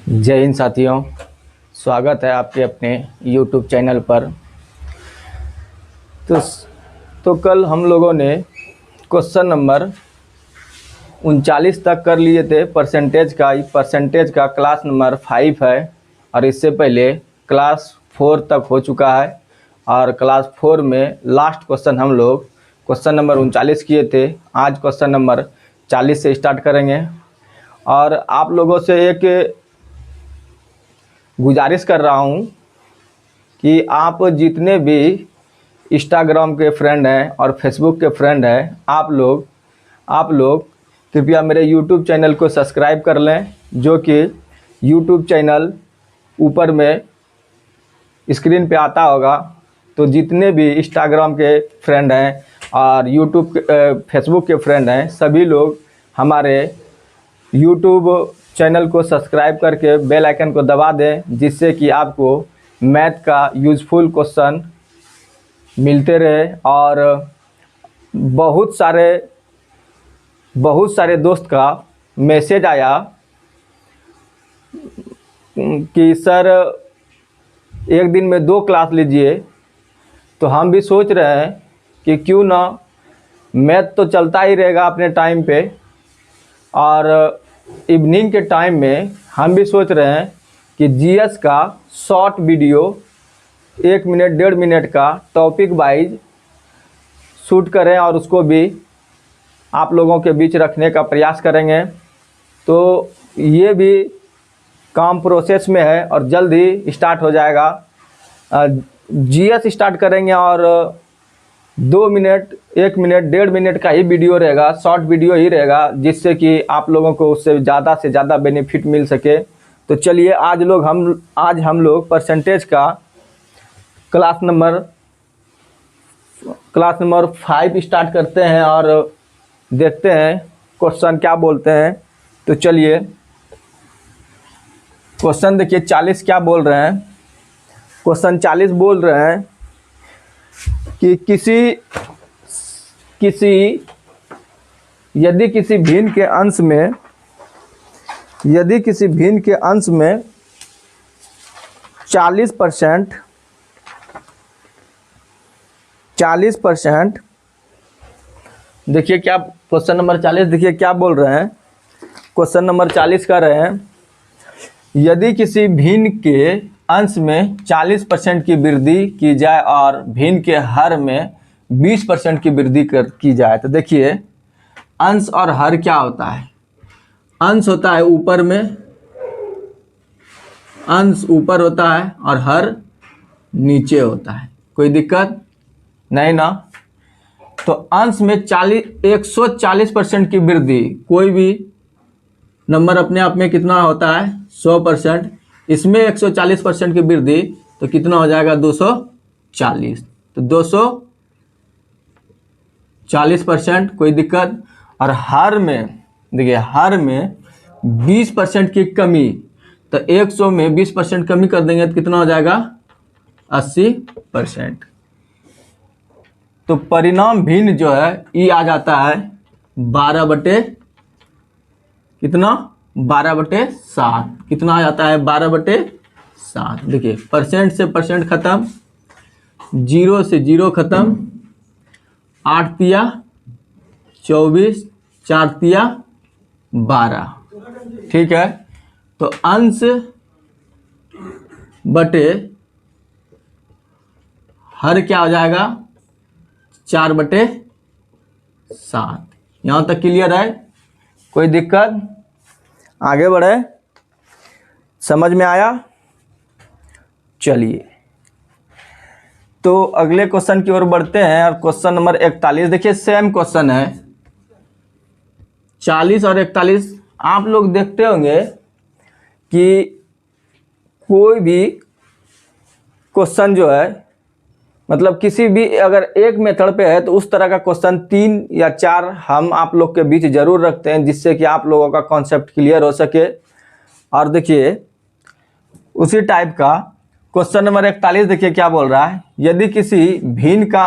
जय हिंद साथियों, स्वागत है आपके अपने YouTube चैनल पर। तो कल हम लोगों ने क्वेश्चन नंबर 39 तक कर लिए थे। परसेंटेज का क्लास नंबर 5 है और इससे पहले क्लास 4 तक हो चुका है और क्लास 4 में लास्ट क्वेश्चन हम लोग क्वेश्चन नंबर 39 किए थे। आज क्वेश्चन नंबर 40 से स्टार्ट करेंगे और आप लोगों से एक गुजारिश कर रहा हूँ कि आप जितने भी इंस्टाग्राम के फ्रेंड हैं और फेसबुक के फ्रेंड हैं, आप लोग कृपया मेरे यूट्यूब चैनल को सब्सक्राइब कर लें, जो कि यूट्यूब चैनल ऊपर में स्क्रीन पे आता होगा। तो जितने भी इंस्टाग्राम के फ्रेंड हैं और फेसबुक के फ्रेंड हैं, सभी लोग हमारे यूट्यूब चैनल को सब्सक्राइब करके बेल आइकन को दबा दें, जिससे कि आपको मैथ का यूज़फुल क्वेश्चन मिलते रहे। और बहुत सारे दोस्त का मैसेज आया कि सर एक दिन में 2 क्लास लीजिए। तो हम भी सोच रहे हैं कि क्यों ना, मैथ तो चलता ही रहेगा अपने टाइम पे, और इवनिंग के टाइम में हम भी सोच रहे हैं कि जीएस का शॉर्ट वीडियो 1 मिनट 1.5 मिनट का टॉपिक वाइज शूट करें और उसको भी आप लोगों के बीच रखने का प्रयास करेंगे। तो ये भी काम प्रोसेस में है और जल्द ही स्टार्ट हो जाएगा। जीएस स्टार्ट करेंगे और 2 मिनट 1 मिनट 1.5 मिनट का ही वीडियो रहेगा, शॉर्ट वीडियो ही रहेगा, जिससे कि आप लोगों को उससे ज़्यादा से ज़्यादा बेनिफिट मिल सके। तो चलिए आज हम लोग परसेंटेज का क्लास नंबर 5 स्टार्ट करते हैं और देखते हैं क्वेश्चन क्या बोलते हैं। तो चलिए क्वेश्चन देखिए 40 क्या बोल रहे हैं। क्वेश्चन 40 बोल रहे हैं कि यदि किसी भिन्न के अंश में 40% देखिए क्या क्वेश्चन नंबर 40 देखिए क्या बोल रहे हैं। क्वेश्चन नंबर 40 कर रहे हैं, यदि किसी भिन्न के अंश में 40% की वृद्धि की जाए और भिन्न के हर में 20% की वृद्धि की जाए। तो देखिए अंश और हर क्या होता है। अंश होता है ऊपर में, अंश ऊपर होता है और हर नीचे होता है। कोई दिक्कत नहीं ना। तो अंश में 140% की वृद्धि, कोई भी नंबर अपने आप में कितना होता है 100%, इसमें 140% की वृद्धि तो कितना हो जाएगा 240। तो 240%, कोई दिक्कत। और हर में देखिए हर में 20% की कमी, तो 100 में 20% कमी कर देंगे तो कितना हो जाएगा 80%। तो परिणाम भिन्न जो है ये आ जाता है 12/7। कितना आ जाता है 12/7। देखिए परसेंट से परसेंट खत्म, 0 से 0 खत्म, 8 तिया 24, 4 तिया 12। ठीक है। तो अंश बटे हर क्या हो जाएगा 4/7। यहां तक क्लियर है, कोई दिक्कत। आगे बढ़े, समझ में आया। चलिए तो अगले क्वेश्चन की ओर बढ़ते हैं और क्वेश्चन नंबर 41 देखिए सेम क्वेश्चन है। 40 और 41 आप लोग देखते होंगे कि कोई भी क्वेश्चन जो है, मतलब किसी भी अगर एक मेथड पे है तो उस तरह का क्वेश्चन 3 या 4 हम आप लोग के बीच जरूर रखते हैं, जिससे कि आप लोगों का कॉन्सेप्ट क्लियर हो सके। और देखिए उसी टाइप का क्वेश्चन नंबर 41 देखिए क्या बोल रहा है, यदि किसी भिन्न का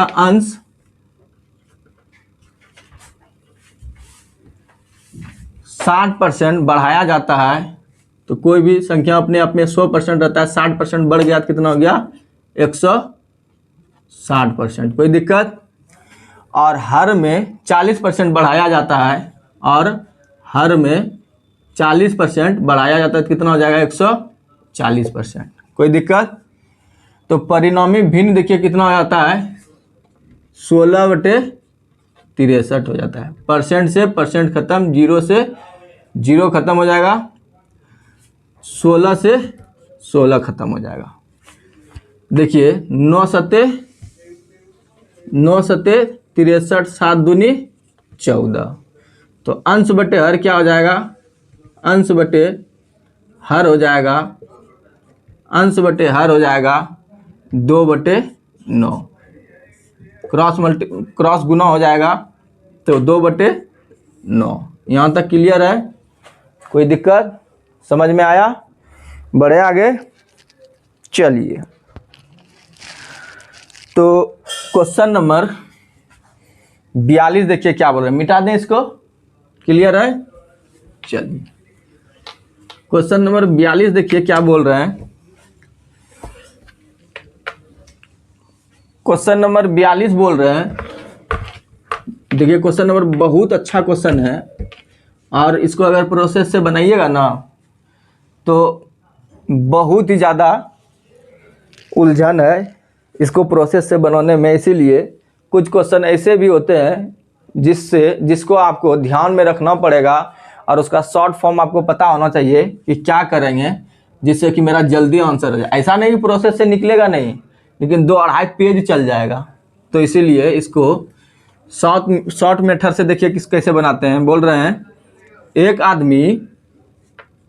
अंश 60% बढ़ाया जाता है, तो कोई भी संख्या अपने आप में 100% रहता है, 60% बढ़ गया तो कितना हो गया 160%। कोई दिक्कत? और हर में 40% बढ़ाया जाता है, और हर में 40% बढ़ाया जाता है तो कितना हो जाएगा 140%। कोई दिक्कत? तो परिणामी भिन्न देखिए कितना हो जाता है 16/63 हो जाता है। परसेंट से परसेंट खत्म, जीरो से जीरो खत्म हो जाएगा, 16 से 16 खत्म हो जाएगा। देखिए 9 सत्ते 63, 7 दूनी 14, तो अंश बटे हर क्या हो जाएगा, अंश बटे हर हो जाएगा, अंश बटे हर हो जाएगा 2/9, क्रॉस गुना हो जाएगा तो 2/9। यहाँ तक क्लियर है? कोई दिक्कत? समझ में आया? बढ़े आगे, चलिए। तो क्वेश्चन नंबर 42 देखिए क्या बोल रहे हैं, मिटा दें इसको, क्लियर है? चलिए क्वेश्चन नंबर 42 देखिए क्या बोल रहे हैं। क्वेश्चन नंबर 42 बोल रहे हैं, देखिए क्वेश्चन नंबर बहुत अच्छा क्वेश्चन है, और इसको अगर प्रोसेस से बनाइएगा ना तो बहुत ही ज़्यादा उलझन है इसको प्रोसेस से बनाने में। इसीलिए कुछ क्वेश्चन ऐसे भी होते हैं जिसको आपको ध्यान में रखना पड़ेगा, और उसका शॉर्ट फॉर्म आपको पता होना चाहिए कि क्या करेंगे जिससे कि मेरा जल्दी आंसर हो जाए। ऐसा नहीं कि प्रोसेस से निकलेगा नहीं, लेकिन 2-2.5 पेज चल जाएगा। तो इसीलिए इसको शॉर्ट मेथड से देखिए कैसे बनाते हैं। बोल रहे हैं एक आदमी,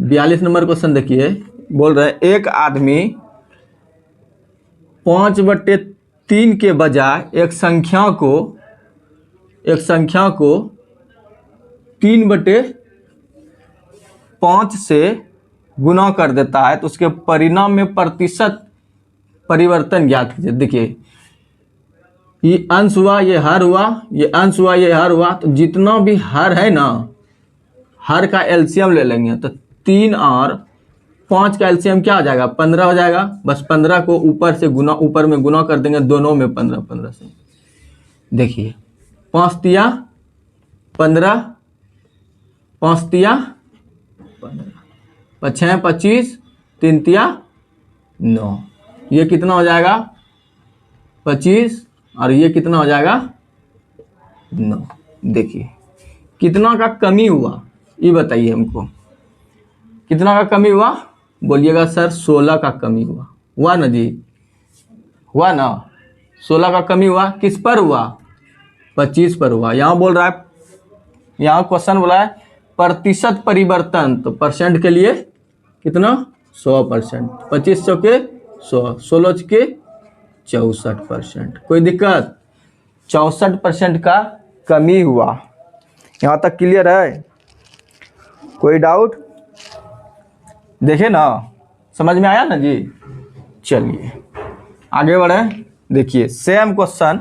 42 नंबर क्वेश्चन देखिए, बोल रहे हैं एक आदमी 5/3 के बजाय एक संख्या को 3/5 से गुना कर देता है, तो उसके परिणाम में प्रतिशत परिवर्तन ज्ञात कीजिए। देखिए ये अंश हुआ, ये हर हुआ, ये अंश हुआ, ये हर हुआ, तो जितना भी हर है ना, हर का एलसीएम ले लेंगे तो 3 और 5 का एलसीएम क्या हो जाएगा 15 हो जाएगा। बस 15 को ऊपर में गुना कर देंगे, दोनों में 15 से। देखिए 5 तिया 15, 5 तिया 15, 6 25, 3 तिया 9, ये कितना हो जाएगा 25, और ये कितना हो जाएगा 9। देखिए कितना का कमी हुआ ये बताइए हमको, कितना का कमी हुआ? बोलिएगा सर 16 का कमी हुआ ना जी, हुआ ना? 16 का कमी हुआ, किस पर हुआ? 25 पर हुआ। यहाँ बोल रहा है, यहाँ क्वेश्चन बोला है प्रतिशत परिवर्तन, तो परसेंट के लिए कितना 100%, 25 के 100, 16 के 64%। कोई दिक्कत? 64% का कमी हुआ। यहाँ तक क्लियर है? कोई डाउट? देखे ना, समझ में आया ना जी? चलिए आगे बढ़े। देखिए सेम क्वेश्चन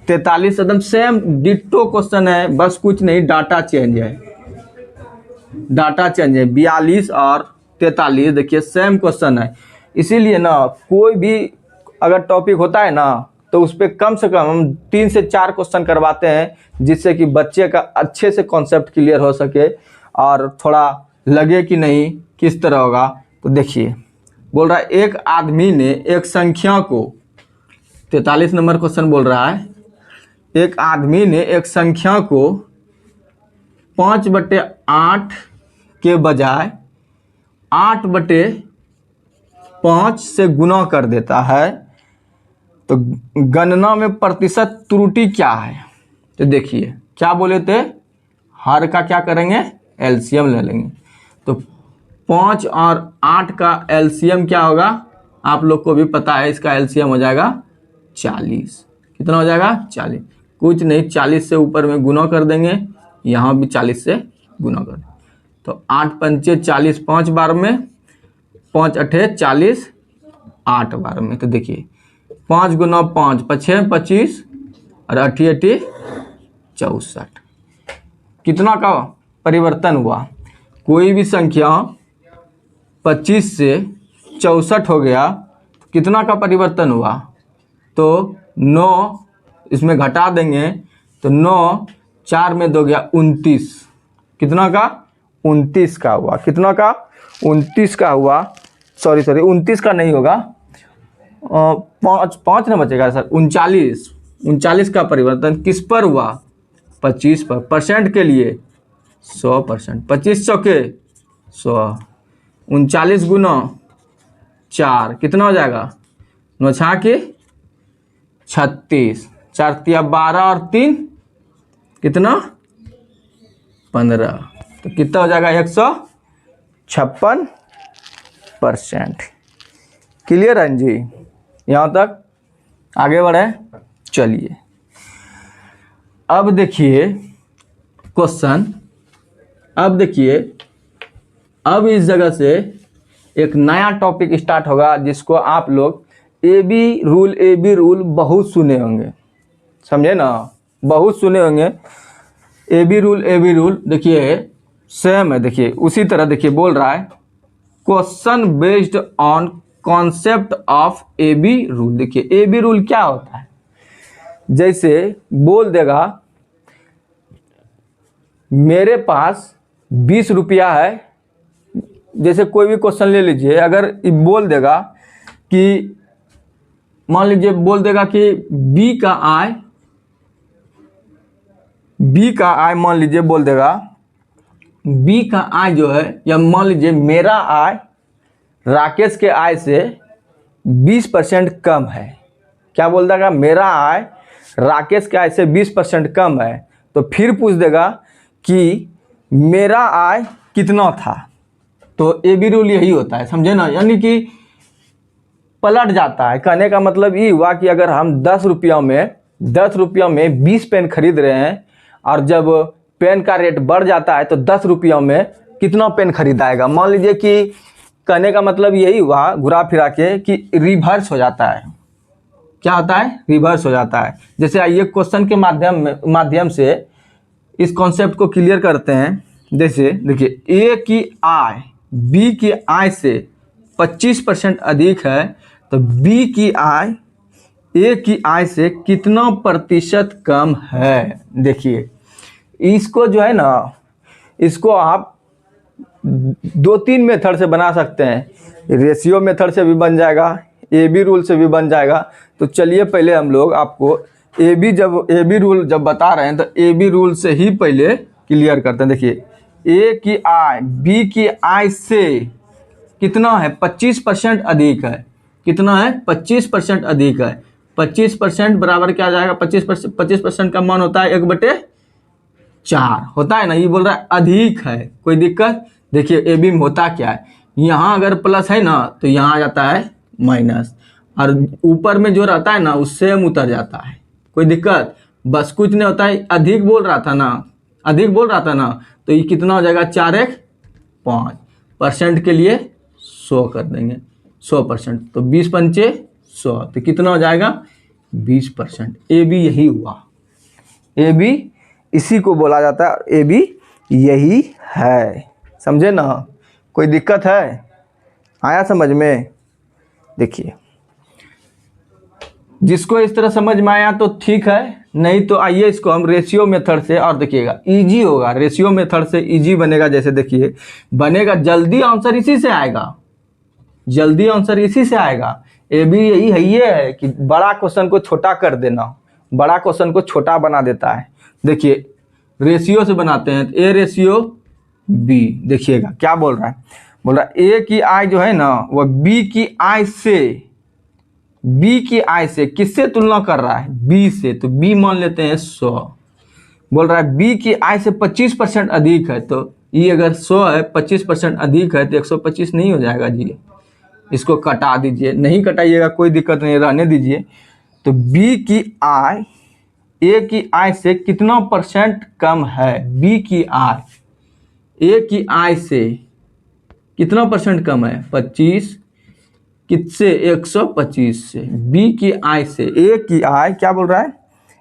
43, एकदम सेम डिट्टो क्वेश्चन है, बस कुछ नहीं, डाटा चेंज है, डाटा चेंज है। 42 और 43 देखिए सेम क्वेश्चन है। इसीलिए ना कोई भी अगर टॉपिक होता है ना तो उस पर कम से कम हम 3 से 4 क्वेश्चन करवाते हैं, जिससे कि बच्चे का अच्छे से कॉन्सेप्ट क्लियर हो सके और थोड़ा लगे कि नहीं किस तरह होगा। तो देखिए बोल रहा है एक आदमी ने एक संख्या को, 43 नंबर क्वेश्चन बोल रहा है, एक आदमी ने एक संख्या को 5/8 के बजाय 8/5 से गुना कर देता है, तो गणना में प्रतिशत त्रुटि क्या है? तो देखिए क्या बोले थे, हर का क्या करेंगे एलसीएम ले लेंगे, तो 5 और 8 का एलसीएम क्या होगा आप लोग को भी पता है, इसका एलसीएम हो जाएगा 40। कितना हो जाएगा 40, कुछ नहीं 40 से ऊपर में गुना कर देंगे, यहाँ भी 40 से गुना कर देंगे, तो 8 पंचे 40 5 बार में, 5 अठे 40 8 बार में। तो देखिए 5 गुना 5 5 25 और 8 64, कितना का परिवर्तन हुआ? कोई भी संख्या 25 से 64 हो गया तो कितना का परिवर्तन हुआ, तो 9 इसमें घटा देंगे तो 9 4 में 2 गया 29, कितना का 29 का हुआ, कितना का 29 का हुआ, सॉरी 29 का नहीं होगा, पाँच न बचेगा सर, 39 का परिवर्तन किस पर हुआ, 25 पर। परसेंट के लिए 100%, 25 चौके 100, 39 गुना 4 कितना हो जाएगा, 9 छाके 36, 4 तिया 12 और 3 कितना 15, तो कितना हो जाएगा 156%। क्लियर है जी, यहाँ तक आगे बढ़े। चलिए अब देखिए क्वेश्चन, अब देखिए अब इस जगह से एक नया टॉपिक स्टार्ट होगा जिसको आप लोग ए बी रूल बहुत सुने होंगे, समझे ना, बहुत सुने होंगे। ए बी रूल देखिए सेम है, देखिए उसी तरह देखिए बोल रहा है question based on concept of A B rule. देखिए ए बी रूल क्या होता है, जैसे बोल देगा मेरे पास 20 रुपया है, जैसे कोई भी क्वेश्चन ले लीजिए, अगर बोल देगा कि मान लीजिए बोल देगा कि बी का आय मान लीजिए बोल देगा बी का आय जो है, या मान लीजिए मेरा आय राकेश के आय से 20% कम है, क्या बोल देगा मेरा आय राकेश के आय से 20% कम है, तो फिर पूछ देगा कि मेरा आय कितना था। तो ए बी रूल यही होता है, समझे ना, यानी कि पलट जाता है। कहने का मतलब ये हुआ कि अगर हम 10 रुपया में 20 पेन खरीद रहे हैं और जब पेन का रेट बढ़ जाता है तो 10 रुपया में कितना पेन खरीदाएगा, मान लीजिए कि कहने का मतलब यही हुआ घुरा फिरा के कि रिवर्स हो जाता है। क्या होता है, रिवर्स हो जाता है। जैसे आइए क्वेश्चन के माध्यम से इस कॉन्सेप्ट को क्लियर करते हैं। जैसे देखिए ए की आय बी की आय से 25% अधिक है, तो बी की आय ए की आय से कितना प्रतिशत कम है। देखिए इसको जो है ना, इसको आप 2-3 मेथड से बना सकते हैं, रेशियो मेथड से भी बन जाएगा, ए बी रूल से भी बन जाएगा। तो चलिए पहले हम लोग आपको ए बी रूल जब बता रहे हैं तो ए बी रूल से ही पहले क्लियर करते हैं। देखिए ए की आय बी की आय से कितना है, 25% अधिक है, कितना है 25% अधिक है। 25% बराबर क्या आ जाएगा, 25% का मान होता है 1/4 होता है ना, ये बोल रहा है अधिक है, कोई दिक्कत। देखिए ए बी में होता क्या है, यहाँ अगर प्लस है ना तो यहाँ आ जाता है माइनस, और ऊपर में जो रहता है ना उससे हम उतर जाता है, कोई दिक्कत, बस कुछ नहीं होता है। अधिक बोल रहा था ना, तो ये कितना हो जाएगा 4×1=5, परसेंट के लिए 100 कर देंगे, 100%, तो 20×5 100, तो कितना हो जाएगा 20%। ए बी यही हुआ, ए बी इसी को बोला जाता है, ए बी यही है, समझे ना, कोई दिक्कत है, आया समझ में। देखिए जिसको इस तरह समझ में आया तो ठीक है, नहीं तो आइए इसको हम रेशियो मेथड से, और देखिएगा इजी होगा, रेशियो मेथड से इजी बनेगा। जैसे देखिए बनेगा, जल्दी आंसर इसी से आएगा, जल्दी आंसर इसी से आएगा। ए बी यही है, ये है कि बड़ा क्वेश्चन को छोटा कर देना, बड़ा क्वेश्चन को छोटा बना देता है। देखिए रेशियो से बनाते हैं, तो ए रेशियो बी, देखिएगा क्या बोल रहा है, बोल रहा है ए की आय जो है ना वह बी की आय से किससे तुलना कर रहा है, बी से, तो बी मान लेते हैं 100। बोल रहा है बी की आय से 25% अधिक है, तो ये अगर 100 है 25% अधिक है तो 125 नहीं हो जाएगा जी, इसको कटा दीजिए, नहीं कटाइएगा कोई दिक्कत नहीं, रहने दीजिए। तो बी की आय ए की आय से कितना परसेंट कम है, बी की आय ए की आय से कितना परसेंट कम है, 25, किससे 125 से। बी की आय से ए की आय, क्या बोल रहा है,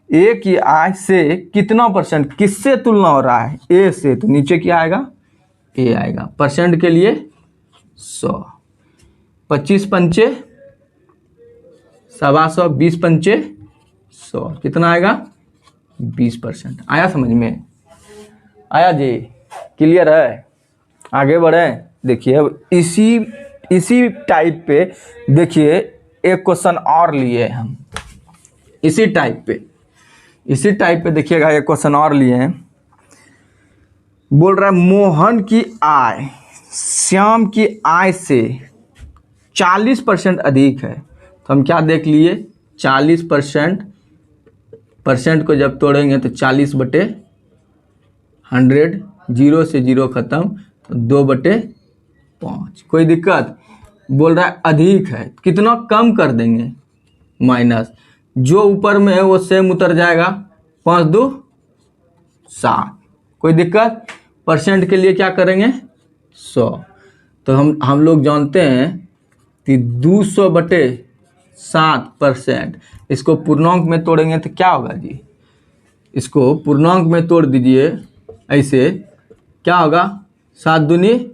ए की आय से कितना परसेंट, किससे तुलना हो रहा है, ए से, तो नीचे क्या आएगा ए आएगा। परसेंट के लिए 100, 25 पंचे 125, 20 पंचे 100, कितना आएगा 20%। आया समझ में? आया जी? क्लियर है? आगे बढ़ें। देखिए अब इसी टाइप पे देखिए एक क्वेश्चन और लिए हम, इसी टाइप पे देखिएगा एक क्वेश्चन और लिए हैं। बोल रहा है मोहन की आय श्याम की आय से 40% अधिक है। तो हम क्या देख लिए, 40% को जब तोड़ेंगे तो 40/100, 0 से 0 खत्म, तो 2/5। कोई दिक्कत? बोल रहा है अधिक है, कितना कम कर देंगे, माइनस, जो ऊपर में है वो सेम उतर जाएगा, 5 2 7। कोई दिक्कत? परसेंट के लिए क्या करेंगे 100। तो हम लोग जानते हैं कि 200/7%, इसको पूर्णांक में तोड़ेंगे तो क्या होगा जी, इसको पूर्णांक में तोड़ दीजिए ऐसे, क्या होगा, 7 दूनी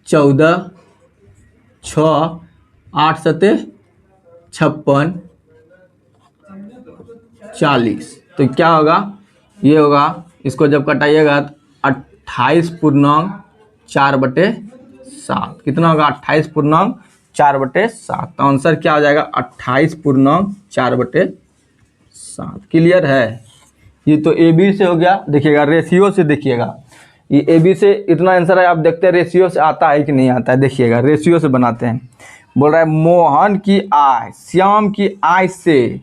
14, 6 8 7 56 40। तो क्या होगा, ये होगा, इसको जब कटाइएगा तो 28.4/7। कितना होगा 28.4/7। तो आंसर क्या हो जाएगा 28.4/7। क्लियर है? ये तो ए बी से हो गया। देखिएगा रेशियो से, देखिएगा ये ए बी से इतना आंसर है, आप देखते हैं रेशियो से आता है कि नहीं आता है। देखिएगा रेशियो से बनाते हैं। बोल रहा है मोहन की आय श्याम की आय से,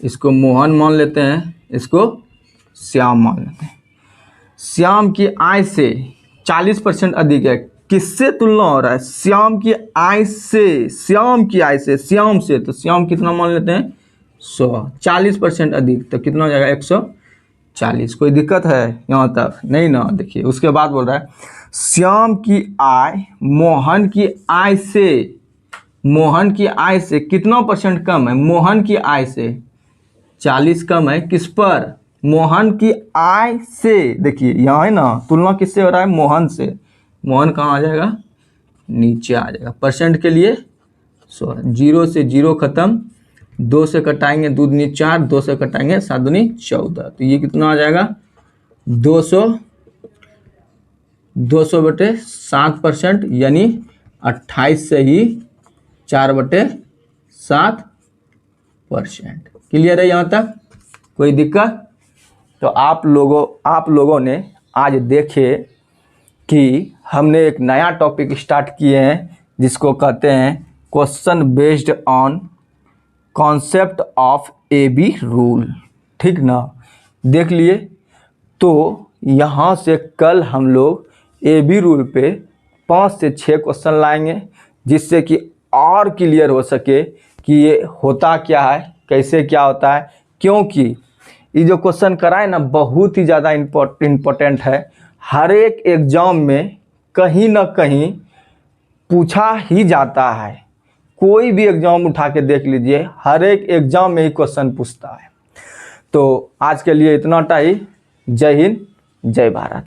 इसको मोहन मान लेते हैं, इसको श्याम मान लेते हैं। श्याम की आय से 40% अधिक है। किससे तुलना हो रहा है? श्याम की आय से, श्याम की आय से, श्याम से, तो श्याम कितना मान लेते हैं 100, 40% अधिक, तो कितना हो जाएगा 140। कोई दिक्कत है यहाँ तक? नहीं ना। देखिए उसके बाद बोल रहा है श्याम की आय मोहन की आय से, मोहन की आय से कितना % कम है? मोहन की आय से 40 कम है, किस पर? मोहन की आय से। देखिए यहाँ है ना, तुलना किससे हो रहा है? मोहन से। मोहन कहाँ आ जाएगा? नीचे आ जाएगा। परसेंट के लिए 100, 0 से 0 खत्म, 2 से कटाएंगे 2 दूनी 4, 2 से कटाएंगे 7 दूनी 14। तो ये कितना आ जाएगा 200/7%, यानी 28 से ही 4/7%। क्लियर है यहाँ तक? कोई दिक्कत? तो आप लोगों ने आज देखे कि हमने एक नया टॉपिक स्टार्ट किए हैं, जिसको कहते हैं question based on concept of A B rule. ठीक ना? देख लिए। तो यहाँ से कल हम लोग ए बी रूल पे 5 से 6 क्वेश्चन लाएंगे, जिससे कि और क्लियर हो सके कि ये होता क्या है, कैसे क्या होता है। क्योंकि ये जो क्वेश्चन कराए ना, बहुत ही ज़्यादा इम्पोर्टेंट है। हर एक एग्ज़ाम में कहीं ना कहीं पूछा ही जाता है। कोई भी एग्ज़ाम उठा के देख लीजिए, हर एक एग्ज़ाम में ही क्वेश्चन पूछता है। तो आज के लिए इतना ही। जय हिंद, जय भारत।